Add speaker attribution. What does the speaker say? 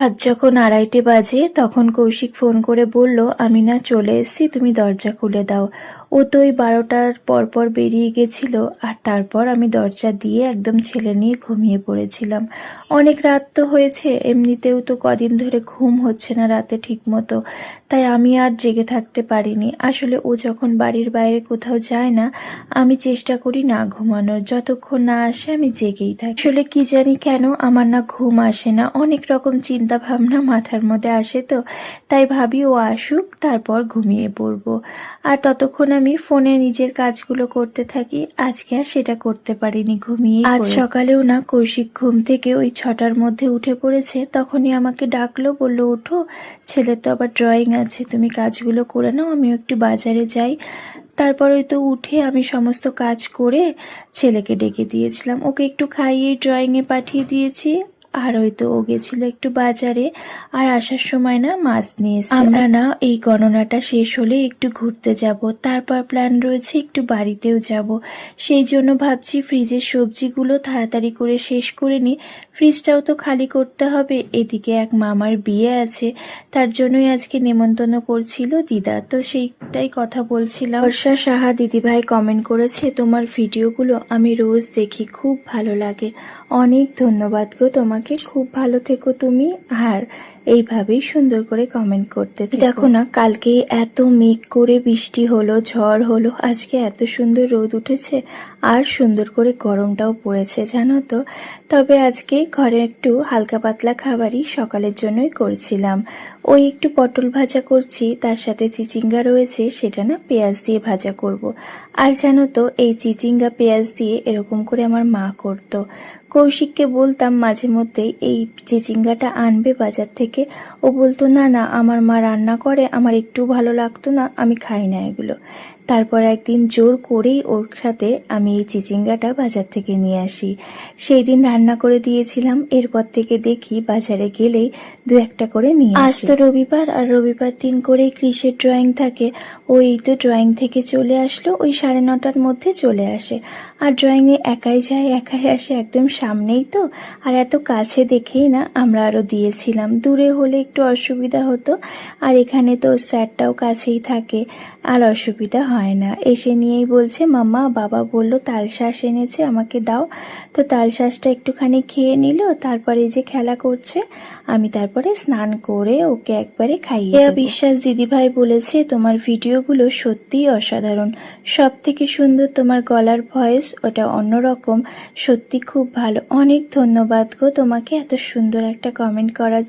Speaker 1: আজ যখন 2:30 বাজে তখন কৌশিক ফোন করে বলল, আমি না চলে এসেছি, তুমি দরজা খুলে দাও। ও তো ওই 12টার পরপর বেরিয়ে গেছিল, আর তারপর আমি দরজা দিয়ে একদম ছেলে নিয়ে ঘুমিয়ে পড়েছিলাম। অনেক রাত তো হয়েছে, এমনিতেও তো কদিন ধরে ঘুম হচ্ছে না রাতে ঠিক মতো, তাই আমি আর জেগে থাকতে পারিনি। আসলে ও যখন বাড়ির বাইরে কোথাও যায় না, আমি চেষ্টা করি না ঘুমানোর, যতক্ষণ না আসে আমি জেগেই থাকি। আসলে কি জানি কেন আমার না ঘুম আসে না, অনেক রকম চিন্তা ভাবনা মাথার মধ্যে আসে, তো তাই ভাবি ও আসুক তারপর ঘুমিয়ে পড়বো। আর ততক্ষণ আমি ফোনে নিজের কাজগুলো করতে থাকি। আজকে আর সেটা করতে পারিনি, ঘুমিয়ে আজ সকালেও না কৌশিক ঘুম থেকে ওই 6টার মধ্যে উঠে পড়েছে, তখনই আমাকে ডাকলো, বলল ওঠো, ছেলের তো আবার ড্রয়িং আছে, তুমি কাজগুলো করে নাও, আমিও একটু বাজারে যাই। তারপর ওই তো উঠে আমি সমস্ত কাজ করে ছেলেকে ডেকে দিয়েছিলাম, ওকে একটু খাইয়ে ড্রয়িংয়ে পাঠিয়ে দিয়েছি। আর হয়তো ও গেছিল একটু বাজারে, আর আসার সময় না মাছ নিয়ে এসেছে। আমরা না এই গণনাটা শেষ হলে একটু ঘুরতে যাব, তারপর প্ল্যান রয়েছে একটু বাড়িতেও যাব। সেই জন্য ভাবছি ফ্রিজের সবজিগুলো তাড়াতাড়ি করে শেষ করে নিই, ফ্রিজটাও তো খালি করতে হবে। এদিকে এক মামার বিয়ে আছে, তার জন্যই আজকে নেমন্তন্ন করছিল দিদা, তো সেইটাই কথা বলছিলাম। বর্ষা সাহা দিদিভাই কমেন্ট করেছে, তোমার ভিডিওগুলো আমি রোজ দেখি, খুব ভালো লাগে। অনেক ধন্যবাদ গো তোমাকে, খুব ভালো থেকো তুমি, আর এইভাবেই সুন্দর করে কমেন্ট করতে থেকো। দেখো না, কালকেই এত মেঘ করে বৃষ্টি হলো, ঝড় হলো, আজকে এত সুন্দর রোদ উঠেছে, আর সুন্দর করে গরমটাও পড়েছে জানো তো। তবে আজকে ঘরে একটু হালকা পাতলা খাবারই সকালের জন্যই করেছিলাম। ওই একটু পটল ভাজা করছি, তার সাথে চিচিঙ্গা রয়েছে, সেটা না পেঁয়াজ দিয়ে ভাজা করব। আর জানো তো, এই চিচিঙ্গা পেঁয়াজ দিয়ে এরকম করে আমার মা করতো। কৌশিককে বলতাম মাঝে মধ্যেই এই চিচিঙ্গাটা আনবে বাজার থেকে, ও বলতো না না আমার মা রান্না করে, আমার একটু ভালো লাগতো না, আমি খাই না এগুলো। তারপর একদিন জোর করেই ওর সাথে আমি এই চিচিঙ্গাটা বাজার থেকে নিয়ে আসি, সেই দিন রান্না করে দিয়েছিলাম। এরপর থেকে দেখি বাজারে গেলেই 2-1টা করে নিয়ে আসি। আজ তো রবিবার, আর রবিবার দিন করেই ক্রিসের ড্রয়িং থাকে। ওই তো ড্রয়িং থেকে চলে আসলো, ওই 9:30টার মধ্যে চলে আসে। আর ড্রয়িংয়ে একাই যায় একাই আসে, একদম সামনেই তো, আর এত কাছে দেখেই না আমরা আরো দিয়েছিলাম। দূরে হলে একটু অসুবিধা হতো, আর এখানে তো স্যারটাও কাছেই থাকে, আর অসুবিধা হয় না। এসে নিয়েই বলছে, মাম্মা বাবা বলল তালশাঁস এনেছে, আমাকে দাও। তো তালশাঁসটা একটুখানি খেয়ে নিল, তারপরে যে খেলা করছে। আমি তারপরে স্নান করে ওকে একবারে খাইয়ে দেব। বিশ্বাস দিদিভাই বলেছে, তোমার ভিডিওগুলো সত্যিই অসাধারণ, সব থেকে সুন্দর তোমার গলার ভয়েস, ওটা অন্যরকম, সত্যি খুব ভালো। অনেক ধন্যবাদ গো তোমাকে এত সুন্দর একটা কমেন্ট করার